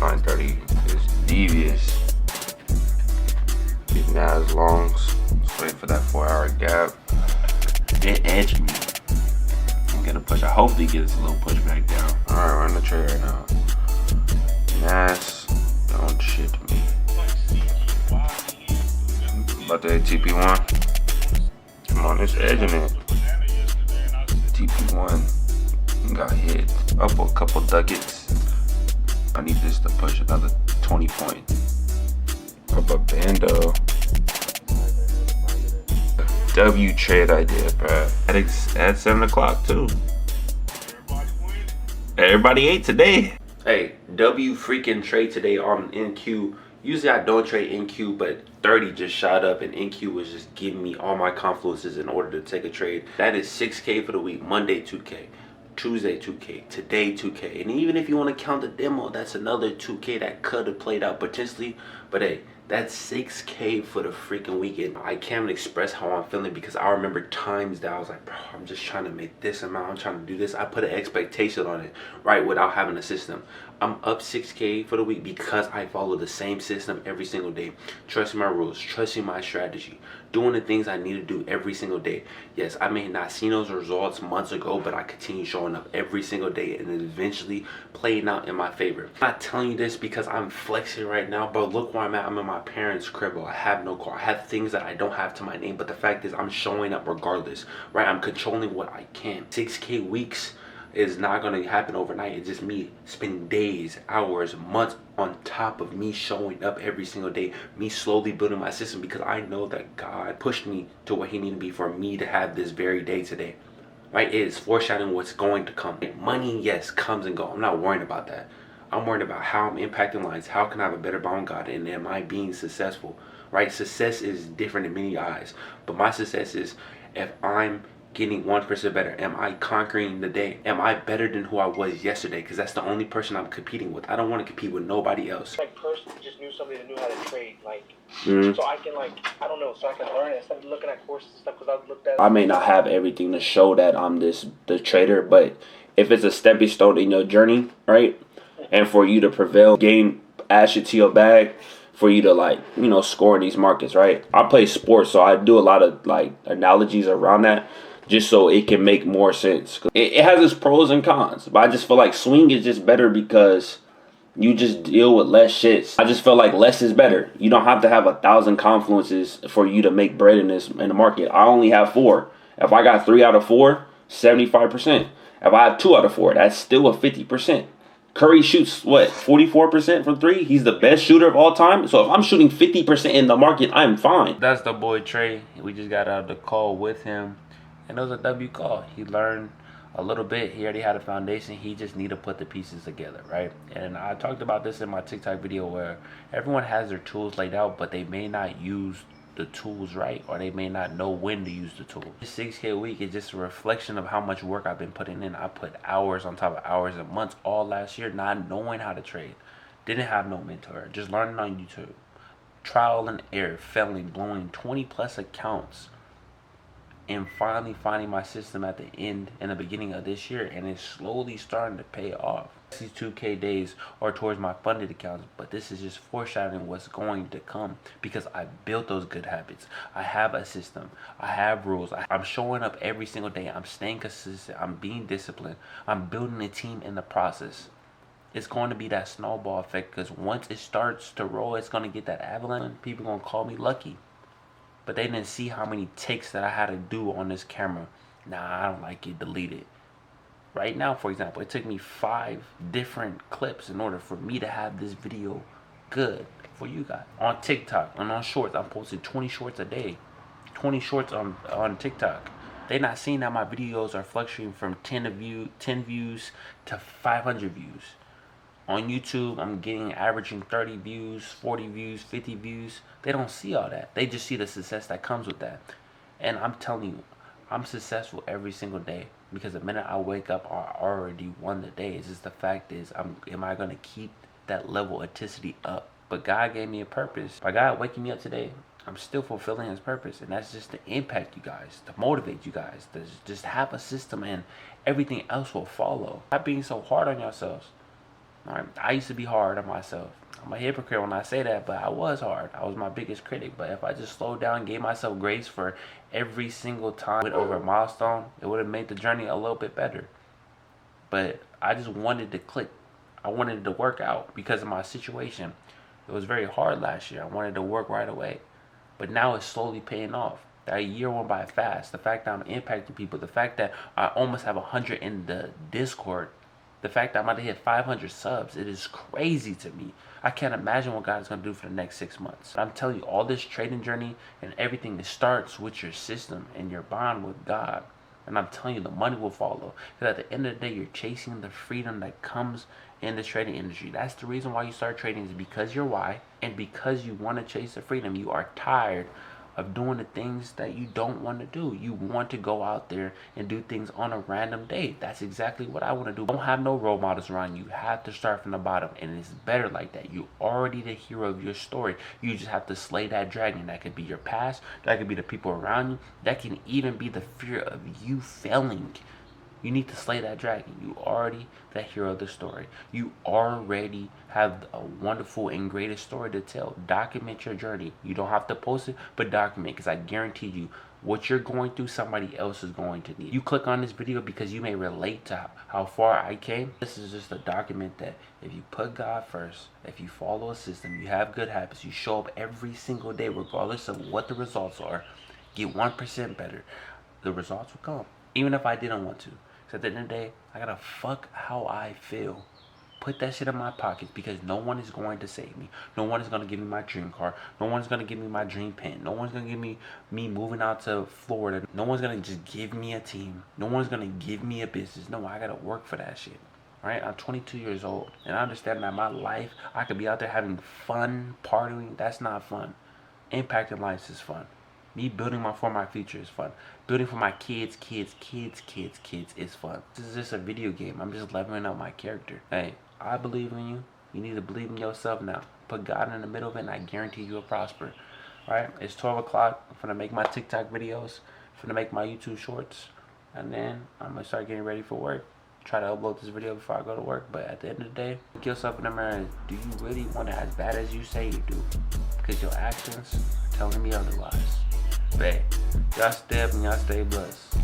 decline 30 is devious. Getting as longs. Let's wait for that 4-hour gap. It edged me. I'm gonna push. I hopefully get this little push back down. Alright, we're in the trade right now. Nas, don't shit me. About to hit TP1. Come on, it's edging it. TP1 got hit. Up a couple ducats. I need this to push another 20 points. Up a bando. W trade I did, bro. At 7 o'clock too. Everybody ate today. Hey, W freaking trade today on NQ. Usually I don't trade NQ, but 30 just shot up and NQ was just giving me all my confluences in order to take a trade. That is 6K for the week. Monday 2K, Tuesday 2K, today 2K. And even if you want to count the demo, that's another 2K that could have played out potentially. But hey, that's 6K for the freaking weekend. I can't express how I'm feeling because I remember times that I was like, bro, I'm just trying to make this amount. I'm trying to do this. I put an expectation on it, right, without having a system. I'm up 6K for the week because I follow the same system every single day. Trusting my rules, trusting my strategy, doing the things I need to do every single day. Yes, I may not see those results months ago, but I continue showing up every single day and eventually playing out in my favor. I'm not telling you this because I'm flexing right now, but look where I'm at. I'm in my parents' crib. I have no car. I have things that I don't have to my name, but the fact is I'm showing up regardless, right? I'm controlling what I can. 6K weeks is not going to happen overnight. It's just me spending days, hours, months on top of me showing up every single day, me slowly building my system because I know that God pushed me to where he needed to be for me to have this very day today, right? It is foreshadowing what's going to come. Money, yes, comes and goes. I'm not worrying about that. I'm worried about how I'm impacting lives. How can I have a better bond God? And am I being successful, right? Success is different in many eyes, but my success is if I'm getting 1% better. Am I conquering the day? Am I better than who I was yesterday? Because that's the only person I'm competing with. I don't want to compete with nobody else. Like personally just knew somebody that knew how to trade, like, so I can, like, I don't know, so I can learn instead of looking at courses and stuff, because I've looked at. I may not have everything to show that I'm the trader, but if it's a stepping stone in your journey, right? And for you to prevail, gain, add shit to your bag, for you to, like, you know, score in these markets, right? I play sports, so I do a lot of, like, analogies around that, just so it can make more sense. It has its pros and cons, but I just feel like swing is just better because you just deal with less shits. I just feel like less is better. You don't have to have 1,000 confluences for you to make bread in the market. I only have 4. If I got 3 out of 4, 75%. If I have 2 out of 4, that's still a 50%. Curry shoots, what, 44% from 3? He's the best shooter of all time. So if I'm shooting 50% in the market, I'm fine. That's the boy Trey. We just got out of the call with him. And it was a W call. He learned a little bit. He already had a foundation. He just need to put the pieces together, right? And I talked about this in my TikTok video where everyone has their tools laid out, but they may not use the tools right, or they may not know when to use the tools. This 6K a week is just a reflection of how much work I've been putting in. I put hours on top of hours and months all last year not knowing how to trade. Didn't have no mentor. Just learning on YouTube. Trial and error, failing, blowing 20 plus accounts, and finally finding my system at the end and the beginning of this year, and it's slowly starting to pay off. These 2K days are towards my funded accounts, but this is just foreshadowing what's going to come because I built those good habits. I have a system. I have rules. I'm showing up every single day. I'm staying consistent. I'm being disciplined. I'm building a team in the process. It's going to be that snowball effect because once it starts to roll, it's going to get that avalanche. People are going to call me lucky. But they didn't see how many takes that I had to do on this camera. Nah, I don't like it. Delete it. Right now, for example, it took me 5 different clips in order for me to have this video good for you guys. On TikTok and on shorts, I'm posting 20 shorts a day. 20 shorts on TikTok. They're not seeing that my videos are fluctuating from 10 views to 500 views. On YouTube, I'm averaging 30 views, 40 views, 50 views. They don't see all that. They just see the success that comes with that. And I'm telling you, I'm successful every single day because the minute I wake up, I already won the day. It's just the fact is, am I going to keep that level of intensity up? But God gave me a purpose. By God waking me up today, I'm still fulfilling his purpose. And that's just to impact you guys, to motivate you guys, to just have a system and everything else will follow. Stop being so hard on yourselves. Right? I used to be hard on myself. I'm a hypocrite when I say that, but I was hard. I was my biggest critic. But if I just slowed down and gave myself grace for every single time I went over a milestone, it would have made the journey a little bit better. But I just wanted to click. I wanted it to work out because of my situation. It was very hard last year. I wanted to work right away. But now it's slowly paying off. That year went by fast. The fact that I'm impacting people, the fact that I almost have 100 in the Discord, the fact that I'm about to hit 500 subs, it is crazy to me. I can't imagine what God is going to do for the next 6 months. I'm telling you, all this trading journey and everything, it starts with your system and your bond with God. And I'm telling you, the money will follow. Because at the end of the day, you're chasing the freedom that comes in the trading industry. That's the reason why you start trading, is because you're why, and because you want to chase the freedom. You are tired of doing the things that you don't want to do. You want to go out there and do things on a random day. That's exactly what I want to do. Don't have no role models around you. You have to start from the bottom, and it's better like that. You're already the hero of your story. You just have to slay that dragon. That could be your past. That could be the people around you. That can even be the fear of you failing. You need to slay that dragon. You already the hero of the story. You already have a wonderful and greatest story to tell. Document your journey. You don't have to post it, but document, because I guarantee you, what you're going through, somebody else is going to need. You click on this video because you may relate to how far I came. This is just a document that if you put God first, if you follow a system, you have good habits, you show up every single day regardless of what the results are, get 1% better, the results will come. Even if I didn't want to. At the end of the day, I gotta fuck how I feel. Put that shit in my pockets, because no one is going to save me. No one is gonna give me my dream car. No one's gonna give me my dream pen. No one's gonna give me moving out to Florida. No one's gonna just give me a team. No one's gonna give me a business. No, I gotta work for that shit. Right? I'm 22 years old, and I understand that my life, I could be out there having fun, partying. That's not fun. Impacting lives is fun. Me building for my future is fun. Building for my kids is fun. This is just a video game. I'm just leveling up my character. Hey, I believe in you. You need to believe in yourself now. Put God in the middle of it, and I guarantee you will prosper. Alright? It's 12 o'clock. I'm gonna make my TikTok videos. I'm gonna make my YouTube shorts. And then I'm gonna start getting ready for work. Try to upload this video before I go to work. But at the end of the day, look yourself in the mirror. Do you really want it as bad as you say you do? Because your actions are telling me otherwise. But y'all stay up and y'all stay blessed.